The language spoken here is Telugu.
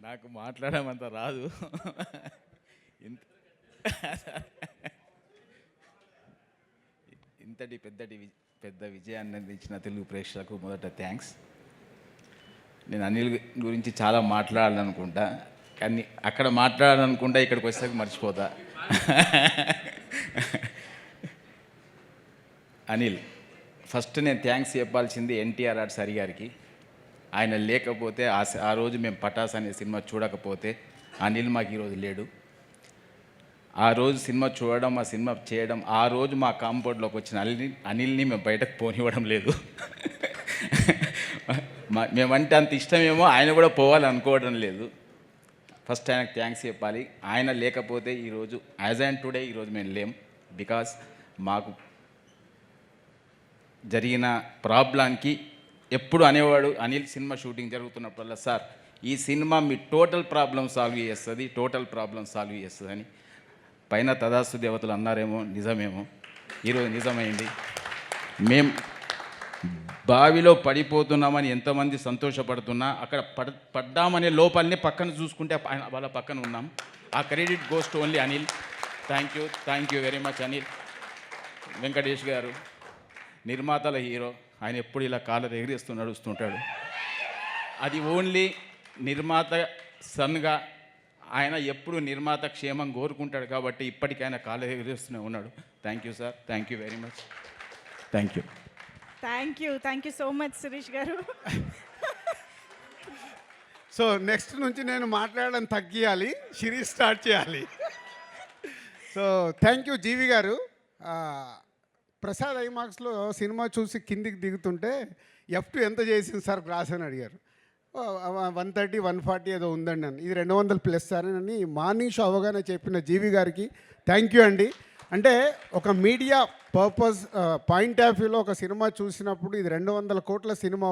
నాకు మాట్లాడమంత రాదు. ఇంత ఇంతటి పెద్ద విజయాన్ని అందించిన తెలుగు ప్రేక్షకులకు మొదట థ్యాంక్స్. నేను అనిల్ గురించి చాలా మాట్లాడాలనుకుంటా, కానీ అక్కడ మాట్లాడాలనుకుంటా ఇక్కడికి వచ్చేసరికి మర్చిపోతా. అనిల్, ఫస్ట్ నేను థ్యాంక్స్ చెప్పాల్సింది ఎన్టీఆర్ ఆర్ట్స్ హరి గారికి. ఆయన లేకపోతే ఆ రోజు మేము పటాస్ అనే సినిమా చూడకపోతే అనిల్ మాకు ఈరోజు లేడు. ఆ రోజు సినిమా చూడడం, ఆ సినిమా చేయడం, ఆ రోజు మా కాంపౌండ్లోకి వచ్చిన అనిల్ని మేము బయటకు పోనివ్వడం లేదు. మేమంటే అంత ఇష్టమేమో, ఆయన కూడా పోవాలనుకోవడం లేదు. ఫస్ట్ ఆయనకు థ్యాంక్స్ చెప్పాలి. ఆయన లేకపోతే ఈరోజు యాజ్ అండ్ టుడే ఈరోజు మేము లేం. బికాస్ మాకు జరిగిన ప్రాబ్లంకి ఎప్పుడు అనేవాడు అనిల్ సినిమా షూటింగ్ జరుగుతున్నప్పుడల్లా, సార్ ఈ సినిమా మీ టోటల్ ప్రాబ్లం సాల్వ్ చేస్తుంది అని. పైన తదాస్తు దేవతలు అన్నారేమో, నిజమేమో, ఈరోజు నిజమైంది. మేం బావిలో పడిపోతున్నామని ఎంతమంది సంతోషపడుతున్నా, అక్కడ పడ్డామనే లోపలనే పక్కన చూసుకుంటే వాళ్ళ పక్కన ఉన్నాం. ఆ credit goes to only Anil. Thank you very much Anil. Venkatesh గారు నిర్మాతల హీరో, ఆయన ఎప్పుడు ఇలా కాలర్ ఎగిరేస్తూ నడుస్తుంటాడు. అది ఓన్లీ నిర్మాత సన్గా ఆయన ఎప్పుడు నిర్మాత క్షేమం కోరుకుంటాడు కాబట్టి ఇప్పటికీ ఆయన కాలర్ ఎగిరేస్తూనే ఉన్నాడు. Thank you sir, thank you very much. Thank you so much Shirish garu. So next నుంచి నేను మాట్లాడడం తగ్గియాలి, శిరీష్ స్టార్ట్ చేయాలి. So thank you GV garu. Prasad ఐమాక్స్లో cinema చూసి కిందికి దిగుతుంటే F2 ఎంత చేసింది సార్ గ్రాస్ అని అడిగారు. 130, 140 ఏదో ఉందండి అని. ఇది 200+ సార్ అని మార్నింగ్ షో అవగానే చెప్పిన జీవి గారికి థ్యాంక్ యూ అండి. అంటే ఒక మీడియా పర్పస్ పాయింట్ ఆఫ్ వ్యూలో ఒక సినిమా చూసినప్పుడు ఇది 200 కోట్ల సినిమా